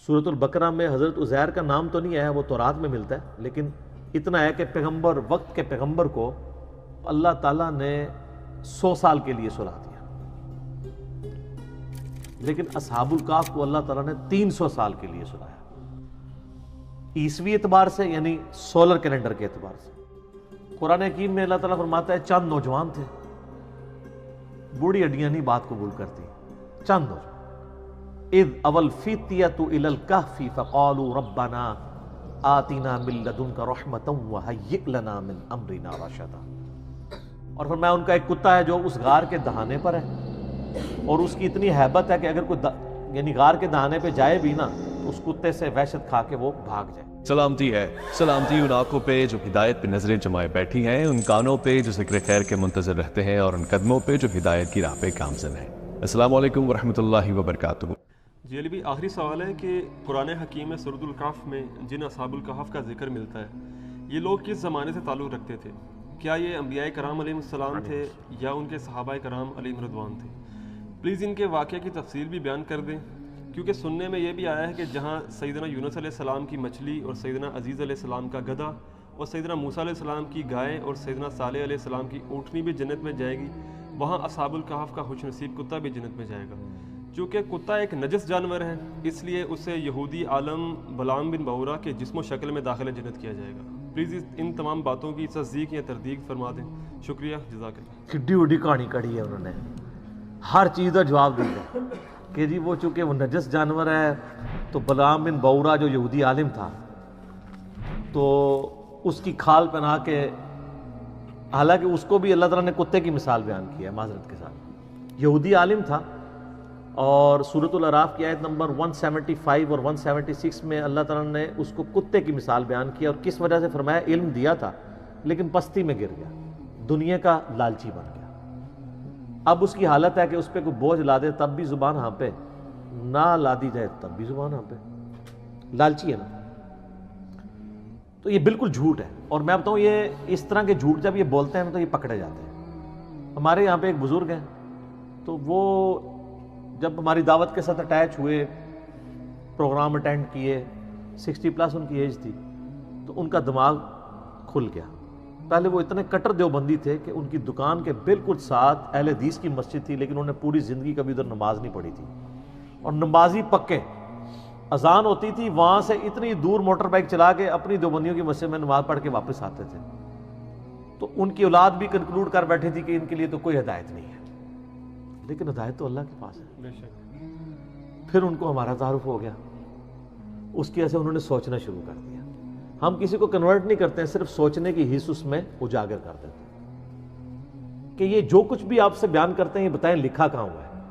سورۃ البقرہ میں حضرت عزیر کا نام تو نہیں ہے، وہ تورات میں ملتا ہے، لیکن اتنا ہے کہ پیغمبر، وقت کے پیغمبر کو اللہ تعالیٰ نے 100 سال کے لیے سلا دیا، لیکن اصحاب الکہف کو اللہ تعالیٰ نے 300 سال کے لیے سلایا، عیسوی اعتبار سے، یعنی سولر کیلنڈر کے اعتبار سے۔ قرآن حکیم میں اللہ تعالیٰ فرماتا ہے چند نوجوان تھے، بوڑھی ہڈیاں نہیں بات قبول کرتی، چند نوجوان، اذ اول فیتیۃ الی الکہف فقالوا ربنا آتنا من لدنک رحمۃ وہیئ لنا من امرنا رشدا۔ اور فرمایا ان کا ایک کتا ہے جو اس غار کے دہانے پر ہے، اور اس کی اتنی ہیبت ہے کہ اگر کوئی یعنی غار کے دہانے پہ جائے بھی نا تو اس کتے سے وحشت کھا کے وہ بھاگ جائے۔ سلامتی ہے، سلامتی ان آنکھوں پہ جو ہدایت پہ نظریں جمائے بیٹھی ہیں، ان کانوں پہ جو ذکر خیر کے منتظر رہتے ہیں، اور ان قدموں پہ جو ہدایت کی راہ پہ گامزن ہیں۔ السلام علیکم ورحمۃ اللہ وبرکاتہ۔ جی علی بھی آخری سوال ہے کہ قرآن حکیم میں سورۃ الکہف میں جن اصحاب الکہف کا ذکر ملتا ہے، یہ لوگ کس زمانے سے تعلق رکھتے تھے؟ کیا یہ انبیاء کرام علیہ السلام تھے یا ان کے صحابہ کرام علیہم رضوان تھے؟ پلیز ان کے واقعہ کی تفصیل بھی بیان کر دیں، کیونکہ سننے میں یہ بھی آیا ہے کہ جہاں سیدنا یونس علیہ السلام کی مچھلی اور سیدنا عزیز علیہ السلام کا گدھا اور سیدنا موسیٰ علیہ السلام کی گائے اور سیدنا صالح علیہ السلام کی اونٹنی بھی جنت میں جائے گی، وہاں اصحاب الکہف کا خوش نصیب کتا بھی جنت میں جائے گا۔ چونکہ کتا ایک نجس جانور ہے، اس لیے اسے یہودی عالم بلعام بن بعورہ کے جسم و شکل میں داخل جنت کیا جائے گا۔ پلیز ان تمام باتوں کی تصدیق یا تردید فرما دیں، شکریہ، جزاک اللہ۔ کڈی وڈی کہانی کڑی ہے انہوں نے، ہر چیز کا جواب دیا کہ جی وہ چونکہ وہ نجس جانور ہے تو بلعام بن بعورہ جو یہودی عالم تھا تو اس کی کھال پہنا کے، حالانکہ اس کو بھی اللہ تعالیٰ نے کتے کی مثال بیان کی ہے معذرت کے ساتھ، یہودی عالم تھا، اور سورۃ الاعراف کی آیت نمبر 175 اور 176 میں اللہ تعالیٰ نے اس کو کتے کی مثال بیان کیا، اور کس وجہ سے فرمایا؟ علم دیا تھا لیکن پستی میں گر گیا، دنیا کا لالچی بن گیا۔ اب اس کی حالت ہے کہ اس پہ کوئی بوجھ لا دے تب بھی زبان ہانپے، نہ لا دی جائے تب بھی زبان ہانپے، لالچی ہے نا۔ تو یہ بالکل جھوٹ ہے، اور میں بتاؤں یہ اس طرح کے جھوٹ جب یہ بولتے ہیں نا تو یہ پکڑے جاتے ہیں۔ ہمارے یہاں پہ ایک بزرگ ہیں، تو وہ جب ہماری دعوت کے ساتھ اٹیچ ہوئے، پروگرام اٹینڈ کیے، 60+ ان کی ایج تھی، تو ان کا دماغ کھل گیا۔ پہلے وہ اتنے کٹر دیوبندی تھے کہ ان کی دکان کے بالکل ساتھ اہل حدیث کی مسجد تھی، لیکن انہوں نے پوری زندگی کبھی ادھر نماز نہیں پڑھی تھی، اور نمازی پکے، اذان ہوتی تھی وہاں سے اتنی دور موٹر بائک چلا کے اپنی دیوبندیوں کی مسجد میں نماز پڑھ کے واپس آتے تھے۔ تو ان کی اولاد بھی کنکلوڈ کر بیٹھی تھی کہ ان کے لیے تو کوئی ہدایت نہیں ہے، لیکن ہدایت تو اللہ کے پاس ہے۔ بے شک۔ پھر ان کو ہمارا تعارف ہو گیا، اس کی وجہ سے انہوں نے سوچنا شروع کر دیا۔ ہم کسی کو کنورٹ نہیں کرتے ہیں، صرف سوچنے کی حص اس میں اجاگر کر دیتے ہیں کہ یہ جو کچھ بھی آپ سے بیان کرتے ہیں یہ بتائیں لکھا کہاں ہوا ہے۔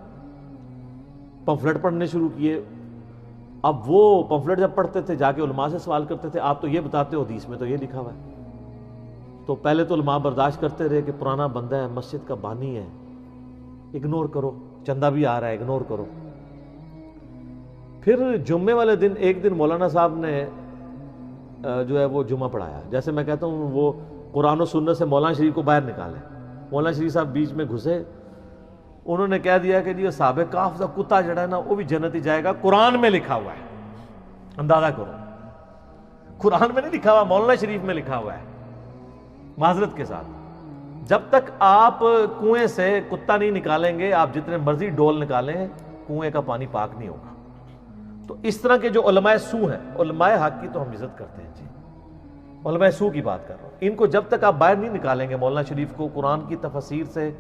پمفلٹ پڑھنے شروع کیے، اب وہ پمفلٹ جب پڑھتے تھے جا کے علماء سے سوال کرتے تھے، آپ تو یہ بتاتے ہو حدیث میں تو یہ لکھا ہوا ہے۔ تو پہلے تو علماء برداشت کرتے رہے کہ پرانا بندہ ہے، مسجد کا بانی ہے، اگنور کرو، چندہ بھی آ رہا ہے، اگنور کرو۔ پھر جمعے والے دن ایک دن مولانا صاحب نے جو ہے وہ جمعہ پڑھایا، جیسے میں کہتا ہوں وہ قرآن و سنت سے مولانا شریف کو باہر نکالے، مولانا شریف صاحب بیچ میں گھسے، انہوں نے کہہ دیا کہ جی اصحاب کہف کا کتا جڑا ہے نا وہ بھی جنت ہی جائے گا، قرآن میں لکھا ہوا ہے۔ اندازہ کرو، قرآن میں نہیں لکھا ہوا، مولانا شریف میں لکھا ہوا ہے۔ معذرت کے ساتھ جب تک آپ کنویں سے کتا نہیں نکالیں گے، آپ جتنے مرضی ڈول نکالیں، کنویں کا پانی پاک نہیں ہوگا۔ تو اس طرح کے جو علماء سو ہیں، علماء حق کی تو ہم عزت کرتے ہیں جی، علماء سو کی بات کر رہا ہوں، ان کو جب تک آپ باہر نہیں نکالیں گے مولانا شریف کو قرآن کی تفاسیر سے،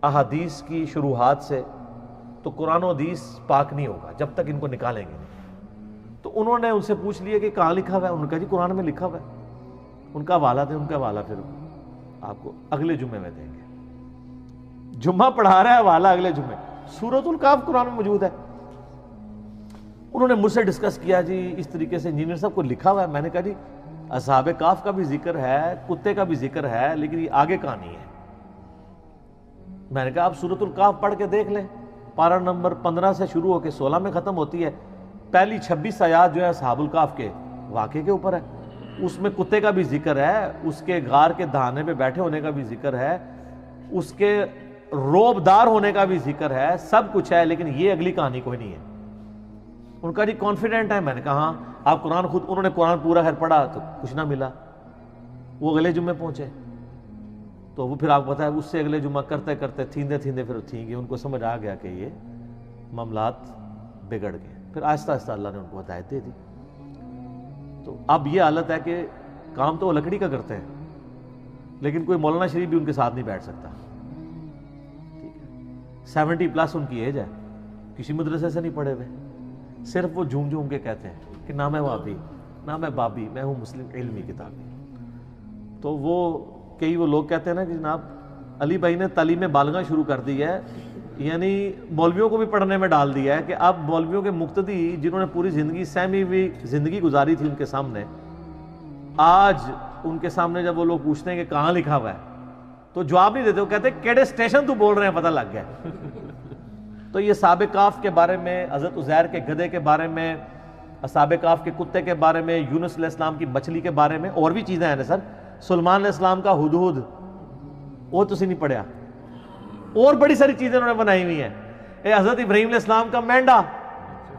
احادیث کی شروحات سے، تو قرآن و حدیث پاک نہیں ہوگا جب تک ان کو نکالیں گے نہیں۔ تو انہوں نے ان سے پوچھ لیا کہ کہاں لکھا ہوا ہے، انہوں نے کہا جی قرآن میں لکھا ہوا ہے۔ ان کا حوالہ دیں، ان کا حوالہ پھر آپ کو اگلے جمعے میں دیں گے۔ جمعہ پڑھا رہا ہے، حوالہ اگلے جمعے، سورۃ الکہف قرآن میں موجود ہے۔ انہوں نے مجھ سے ڈسکس کیا جی اس طریقے سے انجینئر صاحب کو لکھا ہوا ہے، میں نے کہا جی اصحاب کہف کا بھی ذکر ہے، کتے کا بھی ذکر ہے، لیکن یہ آگے کہانی ہے۔ میں نے کہا آپ سورۃ الکہف پڑھ کے دیکھ لیں، پارہ نمبر 15 سے شروع ہو کے 16 میں ختم ہوتی ہے، پہلی 26 آیات جو ہے اصحاب الکہف کے واقعے کے اوپر ہے، اس میں کتے کا بھی ذکر ہے، اس کے غار کے دہانے پہ بیٹھے ہونے کا بھی ذکر ہے، اس کے روبدار ہونے کا بھی ذکر ہے، سب کچھ ہے، لیکن یہ اگلی کہانی کوئی نہیں ہے۔ ان کا جی کانفیڈنٹ ہے. میں نے کہا ہاں آپ قرآن خود, انہوں نے قرآن پورا خیر پڑھا تو کچھ نہ ملا, وہ اگلے جمعے پہنچے تو وہ پھر آپ کو پتا ہے اس سے اگلے جمعہ کرتے کرتے تھیندے پھر تھیں گے, ان کو سمجھ آ گیا کہ یہ معاملات بگڑ گئے. پھر آہستہ آہستہ اللہ نے ان کو ہدایت دے دی. تو اب یہ حالت ہے کہ کام تو وہ لکڑی کا کرتے ہیں, لیکن کوئی مولانا شریف بھی ان کے ساتھ نہیں بیٹھ سکتا. ٹھیک ہے, 70+ ان کی ایج ہے, کسی مدرسے سے نہیں پڑھے ہوئے, صرف وہ جھوم جھوم کے کہتے ہیں کہ نہ میں وابی نہ میں بابی, میں ہوں مسلم علمی کتابی. تو وہ کئی وہ لوگ کہتے ہیں نا کہ جناب علی بھائی نے تعلیم بالغاں شروع کر دی ہے, یعنی مولویوں کو بھی پڑھنے میں ڈال دیا ہے کہ اب مولویوں کے مقتدی جنہوں نے پوری زندگی سہمی ہوئی زندگی گزاری تھی ان کے سامنے, آج ان کے سامنے جب وہ لوگ پوچھتے ہیں کہ کہاں لکھا ہوا ہے تو جواب نہیں دیتے, وہ کہتے ہیں کیڑے اسٹیشن تو بول رہے ہیں, پتہ لگ گیا. تو یہ اصحاب کہف کے بارے میں, حضرت عزیر کے گدھے کے بارے میں, اصحاب کہف کے کتے کے بارے میں, یونس علیہ السلام کی مچھلی کے بارے میں, اور بھی چیزیں ہیں نا سر. سلمان علیہ السلام کا ہدہد, وہ تو نہیں پڑھیا, اور بڑی ساری چیزیں انہوں نے بنائی ہوئی ہیں. حضرت ابراہیم علیہ السلام کا مینڈا,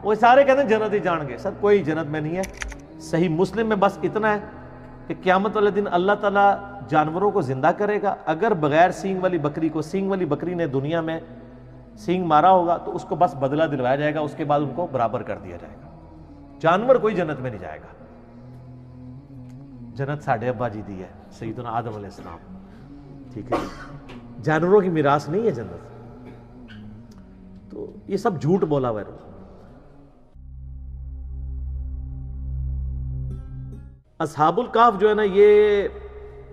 وہ سارے کہتے ہیں جنت ہی جان گے. سر کوئی جنت میں نہیں ہے. صحیح مسلم میں بس اتنا ہے کہ قیامت والے دن اللہ تعالیٰ جانوروں کو زندہ کرے گا. اگر بغیر سینگ والی بکری کو سینگ والی بکری نے دنیا میں سینگ مارا ہوگا تو اس کو بس بدلہ دلوایا جائے گا, اس کے بعد ان کو برابر کر دیا جائے گا. جانور کوئی جنت میں نہیں جائے گا. جنت ساڑھے ابا جی دی ہے, سیدنا آدم علیہ السلام. ٹھیک ہے, جانوروں کی میراث نہیں ہے جنت. تو یہ سب جھوٹ بولا ہوا ہے. اصحاب الکہف جو ہے نا, یہ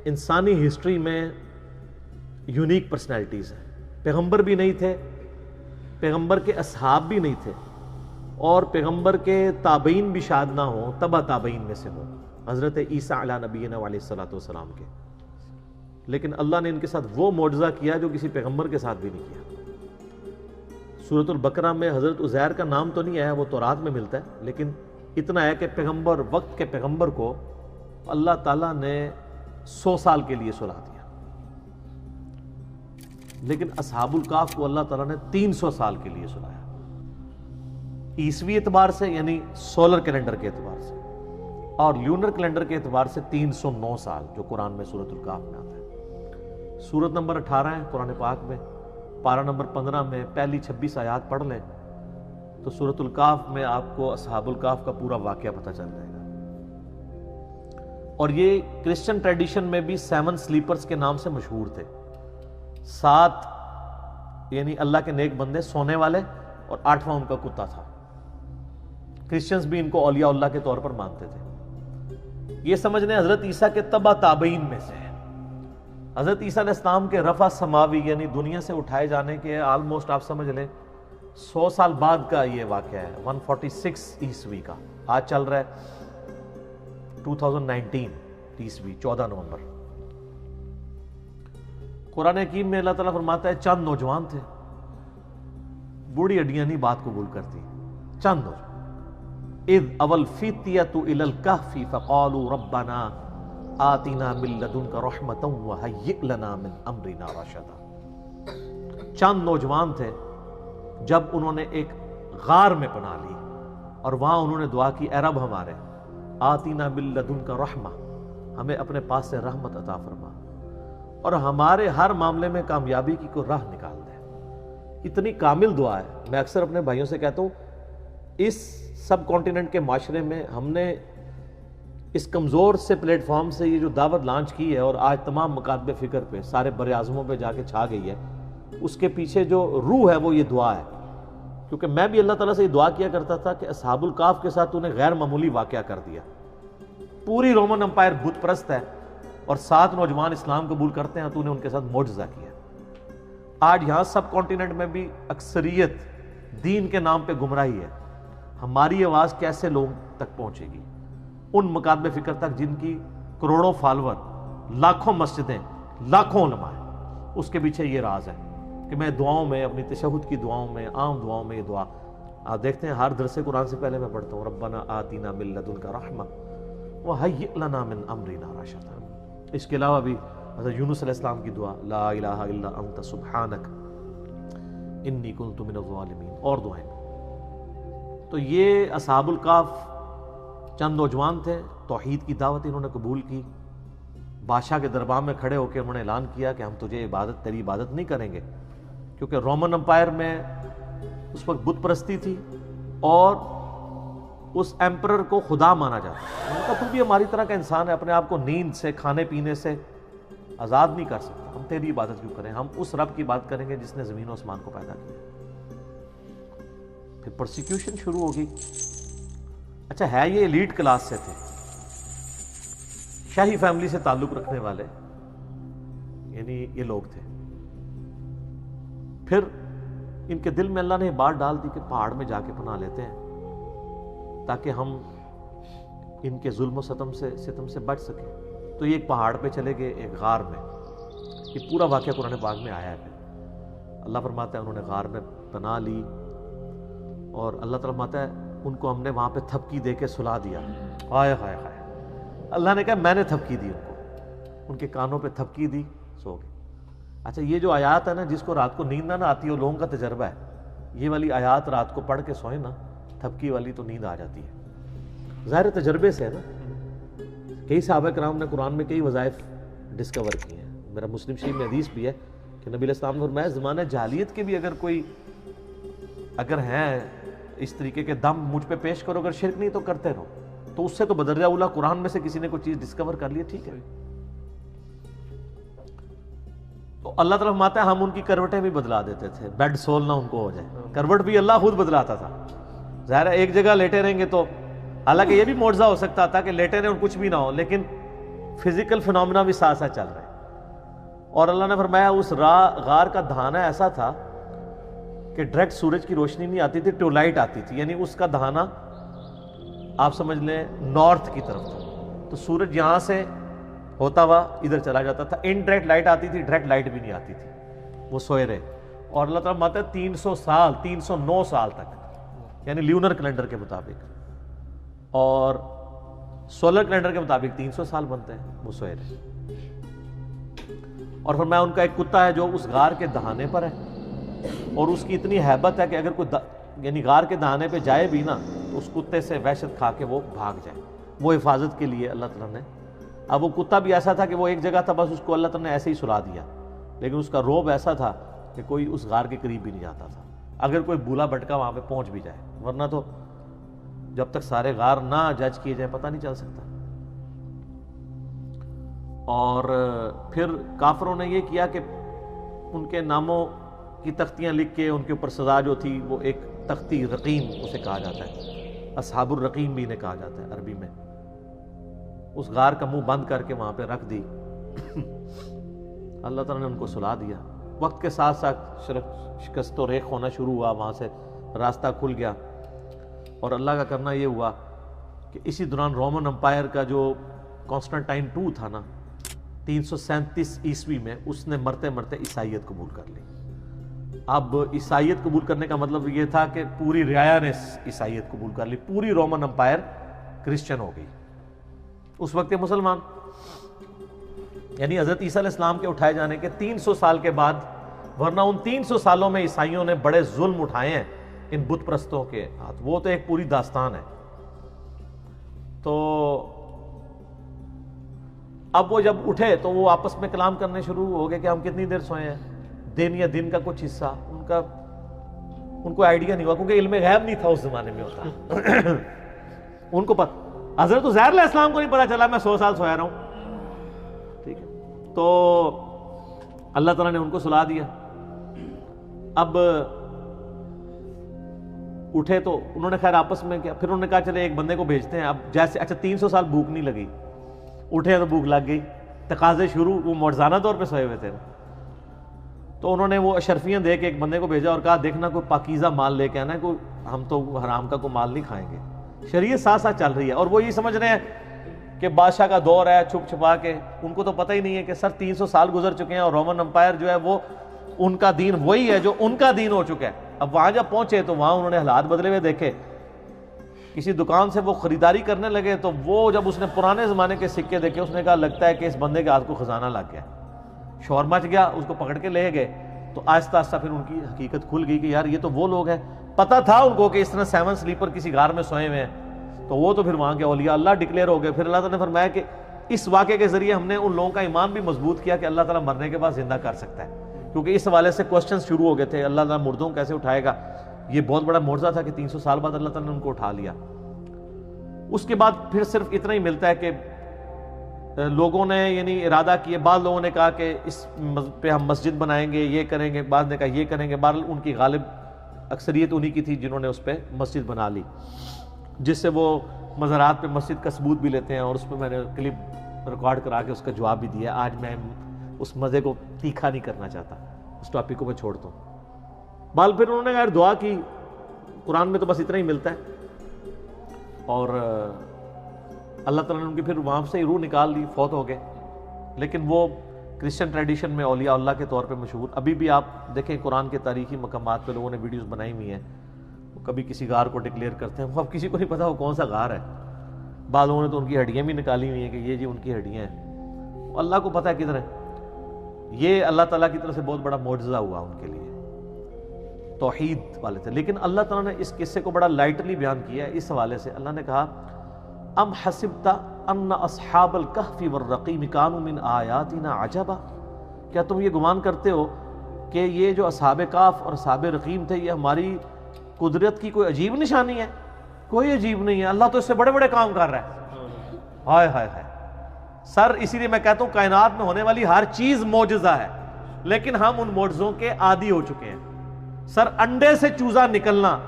انسانی ہسٹری میں یونیک پرسنالٹیز ہیں. پیغمبر بھی نہیں تھے, پیغمبر کے اصحاب بھی نہیں تھے, اور پیغمبر کے تابعین بھی شاید نہ ہوں, تبع تابعین میں سے ہوں, حضرت عیسیٰ علیہ نبینا علیہ السلام کے. لیکن اللہ نے ان کے ساتھ وہ معجزہ کیا جو کسی پیغمبر کے ساتھ بھی نہیں کیا. سورۃ البقرہ میں حضرت عزیر کا نام تو نہیں ہے, وہ تورات میں ملتا ہے, لیکن اتنا ہے کہ پیغمبر, وقت کے پیغمبر کو اللہ تعالیٰ نے 100 سال کے لیے سلا دیا. لیکن اصحاب الکہف کو اللہ تعالیٰ نے 300 سال کے لیے سلایا, عیسوی اعتبار سے یعنی سولر کیلنڈر کے اعتبار سے, اور لیونر کیلنڈر کے اعتبار سے 309 سال, جو قرآن میں سورۃ الکہف میں آتا ہے. سورت نمبر 18 ہے قرآن پاک میں, پارہ نمبر 15 میں پہلی 26 آیات پڑھ لیں تو سورۃ الکہف میں آپ کو اصحاب الکہف کا پورا واقعہ پتہ چل جائے گا. اور یہ کرسچن ٹریڈیشن میں بھی 7 سلیپرز کے نام سے مشہور تھے. 7 یعنی اللہ کے نیک بندے سونے والے, اور 8واں ان کا کتا تھا. کرسچنز بھی ان کو اولیاء اللہ کے طور پر مانتے تھے. یہ سمجھ لیں حضرت عیسیٰ کے تبع تابعین میں سے ہے. حضرت عیسیٰ علیہ السلام کے رفع سماوی یعنی دنیا سے اٹھائے جانے کے آلموسٹ آپ سمجھ لیں 100 سال بعد کا یہ واقعہ ہے. 146 عیسوی کا, آج چل رہا ہے 2019 عیسوی 14 نومبر. قرآن حکیم میں اللہ تعالیٰ فرماتا ہے چند نوجوان تھے, بوڑھی ہڈیاں نہیں بات قبول کرتی, چند نوجوان. اذ اول فتیۃ الی الکہف فقالوا ربنا آتنا من لدنک رحمۃ وہیئ لنا من امرنا رشدا. چند نوجوان تھے جب انہوں نے ایک غار میں پناہ لی اور وہاں انہوں نے دعا کی, اے رب ہمارے آتنا من لدنک رحمہ, ہمیں اپنے پاس سے رحمت عطا فرما اور ہمارے ہر معاملے میں کامیابی کی کوئی راہ نکال دے. اتنی کامل دعا ہے. میں اکثر اپنے بھائیوں سے کہتا ہوں اس سب کانٹیننٹ کے معاشرے میں ہم نے اس کمزور سے پلیٹ فارم سے یہ جو دعوت لانچ کی ہے اور آج تمام مکاتب فکر پہ سارے بر اعظموں پہ جا کے چھا گئی ہے, اس کے پیچھے جو روح ہے وہ یہ دعا ہے. کیونکہ میں بھی اللہ تعالیٰ سے یہ دعا کیا کرتا تھا کہ اصحاب الکہف کے ساتھ تو نے غیر معمولی واقعہ کر دیا. پوری رومن امپائر بت پرست ہے اور 7 نوجوان اسلام قبول کرتے ہیں, تو نے ان کے ساتھ معجزہ کیا. آج یہاں سب کانٹیننٹ میں بھی اکثریت دین کے نام پہ گمراہی ہے. ہماری آواز کیسے لوگوں تک پہنچے گی؟ ان مکاتب فکر تک جن کی کروڑوں فالور, لاکھوں مسجدیں, لاکھوں علماء ہیں. اس کے پیچھے یہ راز ہے کہ میں دعاؤں میں, اپنی تشہد کی دعاؤں میں, عام دعاؤں میں یہ دعا آپ دیکھتے ہیں ہر درس قرآن سے پہلے میں پڑھتا ہوں ربنا آتینا من لدنک رحمہ وہیئ لنا من امرنا رشدا. اس کے علاوہ بھی حضرت یونس علیہ السلام کی دعا لا الہ الا انت سبحانک انی کنت من الظالمین, اور دعائیں. تو یہ اصحاب الکہف چند نوجوان تھے، توحید کی دعوت انہوں نے قبول کی، بادشاہ کے دربار میں کھڑے ہو کے انہوں نے اعلان کیا کہ ہم تیری عبادت نہیں کریں گے، کیونکہ رومن امپائر میں اس وقت بت پرستی تھی اور اس ایمپرر کو خدا مانا جاتا ہے۔ انہوں نے کہا تو بھی ہماری طرح کا انسان ہے، اپنے آپ کو نیند سے، کھانے پینے سے آزاد نہیں کر سکتا، ہم تیری عبادت کیوں کریں، ہم اس رب کی بات کریں گے جس نے زمین و آسمان کو پیدا کیا۔ پھر پرسیکیوشن شروع ہوگی۔ اچھا ہے یہ ایلیٹ کلاس سے تھے، شاہی فیملی سے تعلق رکھنے والے، یعنی یہ لوگ تھے۔ پھر ان کے دل میں اللہ نے بات ڈال دی کہ پہاڑ میں جا کے پناہ لیتے ہیں تاکہ ہم ان کے ظلم و ستم سے بچ سکیں۔ تو یہ ایک پہاڑ پہ چلے گئے، ایک غار میں۔ یہ پورا واقعہ قرآن پاک میں آیا ہے۔ پھر اللہ فرماتا ہے انہوں نے غار میں پناہ لی، اور اللہ تعالیٰ فرماتا ہے ان کو ہم نے وہاں پہ تھپکی دے کے سلا دیا۔ ہائے ہائے ہائے، اللہ نے کہا میں نے تھپکی دی ان کو، ان کے کانوں پہ تھپکی دی، سو گئے۔ اچھا یہ جو آیات ہے نا، جس کو رات کو نیند نہ آتی ہے وہ لوگوں کا تجربہ ہے، یہ والی آیات رات کو پڑھ کے سوئیں نا، تھپکی والی تو نیند آ جاتی ہے، ظاہر تجربے سے ہے نا۔ کئی صحابہ کرام نے قرآن میں کئی وظائف ڈسکور کیے ہیں۔ میرا مسلم شریف میں حدیث بھی ہے کہ نبی علیہ السلام نے فرمایا زمانہ جاہلیت کے بھی اگر ہیں اس طریقے کے دم مجھ پہ پیش کرو، اگر شرک نہیں تو کرتے رہو، تو اس سے تو بدرجہ اولا قرآن میں سے کسی نے کوئی چیز ڈسکور کر لی، ٹھیک ہے۔ تو اللہ تعالیٰ فرماتا ہے ہم ان کی کروٹیں بھی بدلا دیتے تھے، بیڈ سول نہ ان کو ہو جائے، کروٹ بھی اللہ خود بدلاتا تھا۔ ظاہر ہے ایک جگہ لیٹے رہیں گے تو، حالانکہ یہ بھی معجزہ ہو سکتا تھا کہ لیٹے رہیں اور کچھ بھی نہ ہو، لیکن فزیکل فنومینا بھی ساتھ ساتھ چل رہے ہیں۔ اور اللہ نے فرمایا اس غار کا دہانہ ایسا تھا کہ ڈائریکٹ سورج کی روشنی نہیں آتی تھی، ٹیوب لائٹ آتی تھی، یعنی اس کا دہانہ آپ سمجھ لیں نارتھ کی طرف تھا، تو سورج یہاں سے ہوتا ہوا ادھر چلا جاتا تھا، انڈائریکٹ لائٹ آتی تھی، ڈائریکٹ لائٹ بھی نہیں آتی تھی، وہ سوئے رہے۔ اور اللہ تعالیٰ ماتا ہے 309 سال تک، یعنی لیونر کیلنڈر کے مطابق، اور سولر کیلنڈر کے مطابق 300 سال بنتے ہیں، وہ سوئے رہے۔ اور فرمایا ان کا ایک کتا ہے جو اس غار کے دہانے پر ہے، اور اس کی اتنی ہیبت ہے کہ اگر کوئی یعنی غار کے دہانے پہ جائے بھی نا تو اس کتے سے وحشت کھا کے وہ بھاگ جائے، وہ حفاظت کے لیے اللہ تعالیٰ نے۔ اب وہ کتا بھی ایسا تھا کہ وہ ایک جگہ تھا، بس اس کو اللہ تعالیٰ نے ایسے ہی سلا دیا، لیکن اس کا روب ایسا تھا کہ کوئی اس غار کے قریب بھی نہیں جاتا تھا، اگر کوئی بولا بھٹکا وہاں پہ پہنچ بھی جائے، ورنہ تو جب تک سارے غار نہ جج کیے جائیں پتہ نہیں چل سکتا۔ اور پھر کافروں نے یہ کیا کہ ان کے ناموں کی تختیاں لکھ کے ان کے اوپر سزا جو تھی، وہ ایک تختی رقیم اسے کہا جاتا ہے، اصحاب الرقیم بھی انہیں کہا جاتا ہے عربی میں، اس غار کا منہ بند کر کے وہاں پہ رکھ دی۔ اللہ تعالیٰ نے ان کو سلا دیا۔ وقت کے ساتھ ساتھ شکست و ریخ ہونا شروع ہوا، وہاں سے راستہ کھل گیا، اور اللہ کا کرنا یہ ہوا کہ اسی دوران رومن امپائر کا جو کانسٹنٹائن II تھا نا 337 عیسوی میں، اس نے مرتے مرتے عیسائیت قبول کر لی۔ اب عیسائیت قبول کرنے کا مطلب یہ تھا کہ پوری رعایا نے عیسائیت قبول کر لی، پوری رومن امپائر کرسچن ہو گئی اس وقت مسلمان۔ یعنی حضرت عیسیٰ علیہ السلام کے اٹھائے جانے کے 300 سال کے بعد، ورنہ ان 300 سالوں میں عیسائیوں نے بڑے ظلم اٹھائے ہیں ان بت پرستوں کے ہاتھ، وہ تو ایک پوری داستان ہے۔ تو اب وہ جب اٹھے تو وہ آپس میں کلام کرنے شروع ہو گئے کہ ہم کتنی دیر سوئے ہیں، دن یا دن کا کچھ حصہ، ان کو آئیڈیا نہیں ہوا، کیونکہ علم غیب نہیں تھا اس زمانے میں ہوتا۔ ان کو حضرت عزیر علیہ السلام کو نہیں پتا چلا میں 100 سال سویا رہا ہوں، ٹھیک ہے۔ تو اللہ تعالیٰ نے ان کو سلا دیا۔ اب اٹھے تو انہوں نے خیر آپس میں کیا، پھر انہوں نے کہا چلے ایک بندے کو بھیجتے ہیں۔ اب جیسے اچھا 300 سال بھوک نہیں لگی، اٹھے تو بھوک لگ گئی، تقاضے شروع، وہ معجزانہ طور پہ سوئے ہوئے تھے، تو انہوں نے وہ اشرفیاں دے کے ایک بندے کو بھیجا اور کہا دیکھنا کوئی پاکیزہ مال لے کے آنا ہے، کوئی ہم تو حرام کا کوئی مال نہیں کھائیں گے۔ شریعت ساتھ ساتھ چل رہی ہے، اور وہ یہ سمجھ رہے ہیں کہ بادشاہ کا دور ہے، چھپ چھپا کے، ان کو تو پتہ ہی نہیں ہے کہ سر 300 سال گزر چکے ہیں، اور رومن امپائر جو ہے وہ ان کا دین وہی ہے جو ان کا دین ہو چکا ہے۔ اب وہاں جب پہنچے تو وہاں انہوں نے حالات بدلے ہوئے دیکھے، کسی دکان سے وہ خریداری کرنے لگے تو وہ جب اس نے پرانے زمانے کے سکے دیکھے، اس نے کہا لگتا ہے کہ اس بندے کے ہاتھ کو خزانہ لگ گیا، شور مچ گیا، اس کو پکڑ کے لے گئے۔ تو آہستہ آہستہ پھر ان کی حقیقت کھل گئی کہ یار یہ تو وہ لوگ ہیں پتہ تھا ان کو کہ اس طرح 7 سلیپر کسی غار میں سوئے ہوئے ہیں، تو وہ تو پھر وہاں کے اولیاء اللہ ڈکلیئر ہو گئے. پھر اللہ تعالیٰ نے فرمایا کہ اس واقعے کے ذریعے ہم نے ان لوگوں کا ایمان بھی مضبوط کیا کہ اللہ تعالیٰ مرنے کے بعد زندہ کر سکتا ہے، کیونکہ اس حوالے سے کوسچنز شروع ہو گئے تھے. اللہ تعالیٰ مردوں کو کیسے اٹھائے گا؟ یہ بہت بڑا معجزہ تھا کہ 300 سال بعد اللہ تعالیٰ نے ان کو اٹھا لیا. اس کے بعد پھر صرف اتنا ہی ملتا ہے کہ لوگوں نے یعنی ارادہ کیے، بعض لوگوں نے کہا کہ اس پہ ہم مسجد بنائیں گے، یہ کریں گے، بعض نے کہا یہ کریں گے. بہرحال ان کی غالب اکثریت انہی کی تھی جنہوں نے اس پہ مسجد بنا لی، جس سے وہ مزارات پہ مسجد کا ثبوت بھی لیتے ہیں، اور اس پہ میں نے کلپ ریکارڈ کرا کے اس کا جواب بھی دیا. آج میں اس مزے کو تیکھا نہیں کرنا چاہتا، اس ٹاپک کو میں چھوڑتا ہوں. بال پھر انہوں نے کہا دعا کی. قرآن میں تو بس اتنا ہی ملتا ہے، اور اللہ تعالیٰ نے ان کی پھر وہاں سے روح نکال لی، فوت ہو گئے. لیکن وہ کرسچن ٹریڈیشن میں اولیاء اللہ کے طور پہ مشہور. ابھی بھی آپ دیکھیں قرآن کے تاریخی مقامات پہ لوگوں نے ویڈیوز بنائی ہوئی ہیں. وہ کبھی کسی غار کو ڈکلیئر کرتے ہیں، وہ اب کسی کو نہیں پتا وہ کون سا غار ہے. بعض لوگوں نے تو ان کی ہڈیاں بھی نکالی ہوئی ہیں کہ یہ جی ان کی ہڈیاں ہیں. اللہ کو پتہ ہے کدھر ہے. یہ اللہ تعالیٰ کی طرف سے بہت بڑا معجزہ ہوا ان کے لیے، توحید والے تھے. لیکن اللہ تعالیٰ نے اس قصے کو بڑا لائٹلی بیان کیا ہے. اس حوالے سے اللہ نے کہا ام حسبت ان اصحاب الکہف والرقیم کانوا من آیاتنا عجبا، کیا تم یہ گمان کرتے ہو کہ یہ جو اصحاب کہف اور اصحاب رقیم تھے یہ ہماری قدرت کی کوئی عجیب نشانی ہے؟ کوئی عجیب نہیں ہے. اللہ تو اس سے بڑے بڑے کام کر رہا ہے. ہائے ہائے ہائے سر، اسی لیے میں کہتا ہوں کائنات میں ہونے والی ہر چیز معجزہ ہے، لیکن ہم ان معجزوں کے عادی ہو چکے ہیں. سر، انڈے سے چوزا نکلنا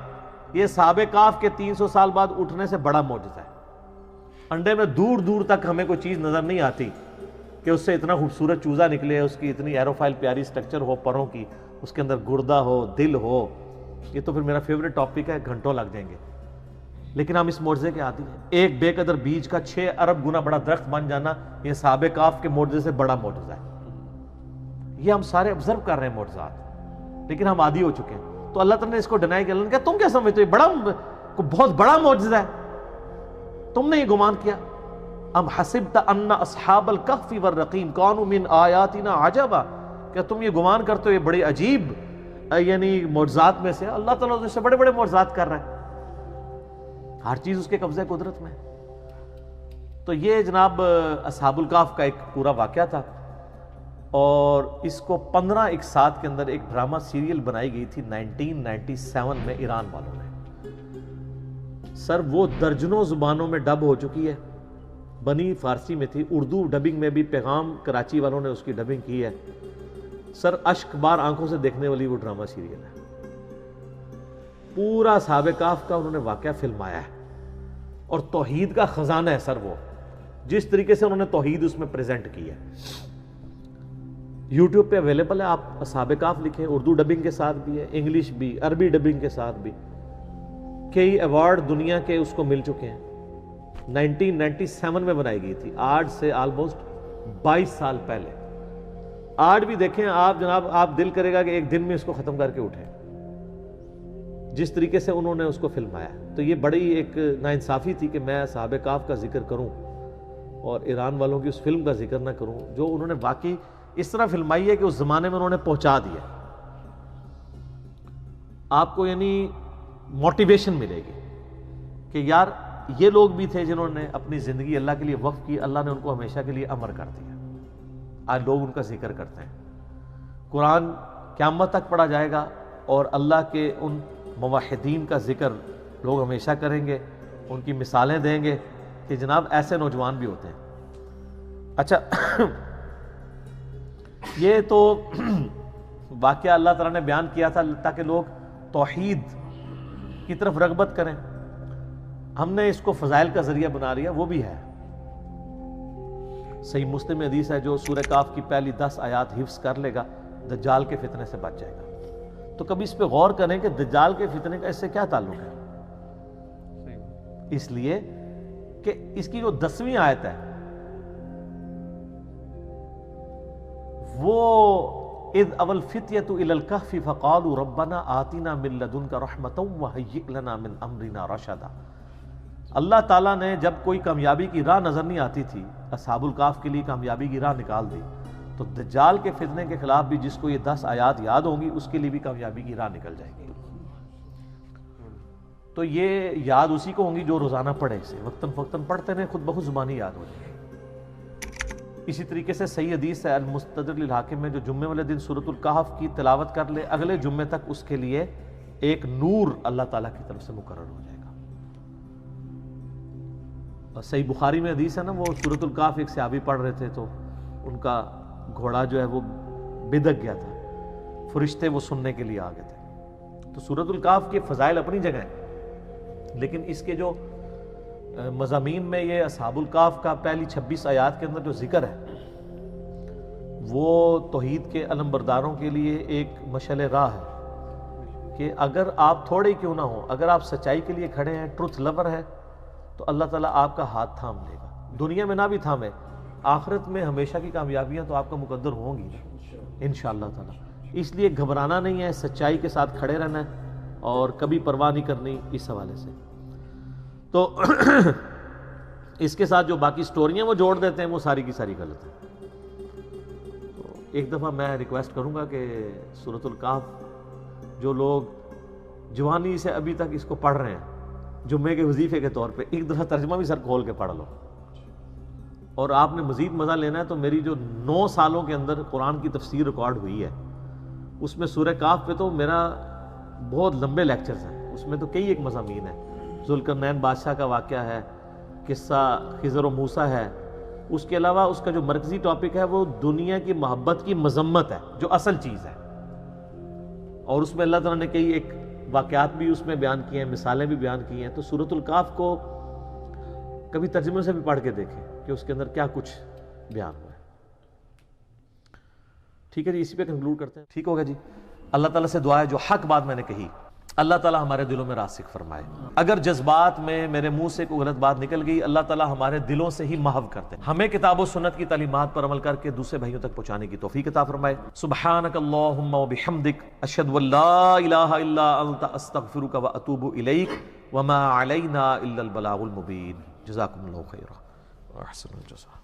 یہ اصحاب کہف کے 300 سال بعد اٹھنے سے بڑا معجزہ ہے. انڈے میں دور دور تک ہمیں کوئی چیز نظر نہیں آتی کہ اس سے اتنا خوبصورت چوزا نکلے، اس کی اتنی ایروفائل پیاری سٹرکچر ہو پروں کی، اس کے اندر گردہ ہو، دل ہو. یہ تو پھر میرا فیوریٹ ٹاپک ہے، گھنٹوں لگ جائیں گے. لیکن ہم اس معجزے کے عادی ہیں. ایک بے قدر بیج کا 6 ارب گنا بڑا درخت بن جانا یہ اصحاب کہف کے معجزے سے بڑا معجزہ ہے. یہ ہم سارے آبزرو کر رہے ہیں معجزات، لیکن ہم عادی ہو چکے ہیں. تو اللہ تعالیٰ نے اس کو ڈینائی کیا. اللہ نے کہا تم کیا سمجھتے ہو بہت بڑا معجزہ ہے، تم نے یہ گمان کیا. ام حسبت ان اصحاب الکہف والرقیم کانوا من آیاتنا عجبا، کیا تم یہ گمان کرتے ہو یہ بڑے عجیب یعنی معجزات میں سے؟ اللہ تعالیٰ اس سے بڑے بڑے معجزات کر رہا ہے. ہر چیز اس کے قبضہ قدرت میں. تو یہ جناب اصحاب الکہف کا ایک پورا واقعہ تھا، اور اس کو 15 اقساط کے اندر ایک ڈرامہ سیریل بنائی گئی تھی 1997 میں ایران والوں نے. سر وہ درجنوں زبانوں میں ڈب ہو چکی ہے. بنی فارسی میں تھی، اردو ڈبنگ میں بھی پیغام کراچی والوں نے اس کی ڈبنگ کی ہے. سر اشک بار آنکھوں سے دیکھنے والی وہ ڈرامہ سیریل ہے. پورا اصحاب کہف کا انہوں نے واقعہ فلمایا ہے، اور توحید کا خزانہ ہے سر. وہ جس طریقے سے انہوں نے توحید اس میں پریزنٹ کی ہے، یوٹیوب پہ اویلیبل ہے. آپ اصحاب کہف لکھیں، اردو ڈبنگ کے ساتھ بھی ہے، انگلش بھی، عربی ڈبنگ کے ساتھ بھی. کئی ایوارڈ دنیا کے اس کو مل چکے ہیں. 1997 میں بنائی گئی تھی، آج سے آلموسٹ 22 سال پہلے. آج بھی دیکھیں آپ جناب، آپ دل کرے گا کہ ایک دن میں اس کو ختم کر کے اٹھیں، جس طریقے سے انہوں نے اس کو فلمایا. تو یہ بڑی ایک ناانصافی تھی کہ میں اصحاب کہف کا ذکر کروں اور ایران والوں کی اس فلم کا ذکر نہ کروں، جو انہوں نے واقعی اس طرح فلمائی ہے کہ اس زمانے میں انہوں نے پہنچا دیا. آپ کو یعنی موٹیویشن ملے گی کہ یار یہ لوگ بھی تھے جنہوں نے اپنی زندگی اللہ کے لیے وقف کی، اللہ نے ان کو ہمیشہ کے لیے امر کر دیا. آج لوگ ان کا ذکر کرتے ہیں. قرآن قیامت تک پڑھا جائے گا، اور اللہ کے ان موحدین کا ذکر لوگ ہمیشہ کریں گے، ان کی مثالیں دیں گے کہ جناب ایسے نوجوان بھی ہوتے ہیں. اچھا یہ تو واقعہ اللہ تعالیٰ نے بیان کیا تھا تاکہ لوگ توحید کی طرف رغبت کریں. ہم نے اس کو فضائل کا ذریعہ بنا لیا. وہ بھی ہے صحیح مسلم میں حدیث ہے، جو سورہ کہف کی پہلی 10 آیات حفظ کر لے گا دجال کے فتنے سے بچ جائے گا. تو کبھی اس پہ غور کریں کہ دجال کے فتنے کا اس سے کیا تعلق ہے. اس لیے کہ اس کی جو 10ویں آیت ہے وہ اذ اول فتیۃ الی الکہف فقالوا ربنا آتنا من لدنک رحمۃ وہیئ لنا من امرنا رشدا. اللہ تعالیٰ نے جب کوئی کامیابی کی راہ نظر نہیں آتی تھی، اصحاب الکہف کے لیے کامیابی کی راہ نکال دی. تو دجال کے فتنے کے خلاف بھی جس کو یہ 10 آیات یاد ہوں گی اس کے لیے بھی کامیابی کی راہ نکل جائے گی. تو یہ یاد اسی کو ہوں گی جو روزانہ پڑھے اسے، وقتاً فوقتاً پڑھتے رہیں، خود بخود زبانی یاد ہو جائے. اسی طریقے سے صحیح حدیث ہے المستدرک للحاکم میں جو جمعے والے دن سورۃ الکہف کی تلاوت کر لے اگلے جمعے تک اس کے لیے ایک نور اللہ تعالیٰ کی طرف سے مقرر ہو جائے گا. اور صحیح بخاری میں حدیث ہے نا، وہ سورۃ الکہف ایک صحابی پڑھ رہے تھے تو ان کا گھوڑا جو ہے وہ بدک گیا تھا، فرشتے وہ سننے کے لیے آ گئے تھے. تو سورۃ الکہف کے فضائل اپنی جگہ ہیں، لیکن اس کے جو مضامین میں یہ اصحاب الکہف کا پہلی 26 آیات کے اندر جو ذکر ہے وہ توحید کے علم برداروں کے لیے ایک مشعل راہ ہے کہ اگر آپ تھوڑے ہی کیوں نہ ہوں، اگر آپ سچائی کے لیے کھڑے ہیں، ٹروتھ لور ہیں، تو اللہ تعالیٰ آپ کا ہاتھ تھام لے گا. دنیا میں نہ بھی تھامے، آخرت میں ہمیشہ کی کامیابیاں تو آپ کا مقدر ہوں گی انشاءاللہ تعالیٰ. اس لیے گھبرانا نہیں ہے، سچائی کے ساتھ کھڑے رہنا ہے اور کبھی پرواہ نہیں کرنی اس حوالے سے. تو اس کے ساتھ جو باقی سٹوریاں وہ جوڑ دیتے ہیں وہ ساری کی ساری غلط ہیں. تو ایک دفعہ میں ریکویسٹ کروں گا کہ سورۃ الکہف جو لوگ جوانی سے ابھی تک اس کو پڑھ رہے ہیں جمعے کے وظیفے کے طور پہ، ایک دفعہ ترجمہ بھی سر کھول کے پڑھ لو. اور آپ نے مزید مزہ لینا ہے تو میری جو 9 سالوں کے اندر قرآن کی تفسیر ریکارڈ ہوئی ہے اس میں سورہ کہف پہ تو میرا بہت لمبے لیکچرز ہیں، اس میں تو کئی ایک مضامین ہیں. ذوالقرنین بادشاہ کا واقعہ ہے، قصہ خضر و موسیٰ ہے. اس کے علاوہ اس کا جو مرکزی ٹاپک ہے وہ دنیا کی محبت کی مذمت ہے جو اصل چیز ہے، اور اس میں اللہ تعالیٰ نے کئی ایک واقعات بھی اس میں بیان کیے ہیں، مثالیں بھی بیان کی ہیں. تو سورۃ الکہف کو کبھی ترجمے سے بھی پڑھ کے دیکھیں کہ اس کے اندر کیا کچھ بیان ہوا ہے. ٹھیک ہے جی، اسی پہ کنکلوڈ کرتے ہیں. ٹھیک ہوگا جی. اللہ تعالیٰ سے دعا ہے جو حق بات میں نے کہی اللہ تعالیٰ ہمارے دلوں میں راسخ فرمائے. اگر جذبات میں میرے منہ سے کوئی غلط بات نکل گئی اللہ تعالیٰ ہمارے دلوں سے ہی محو کرتے ہیں. ہمیں کتاب و سنت کی تعلیمات پر عمل کر کے دوسرے بھائیوں تک پہنچانے کی توفیق عطا فرمائے. سبحانک اللہم و بحمدک اشہد ان لا الہ الا انت استغفرک و اتوب الیک وما علینا الا البلاغ المبین. جزاکم اللہ خیرا و احسن الجزاء.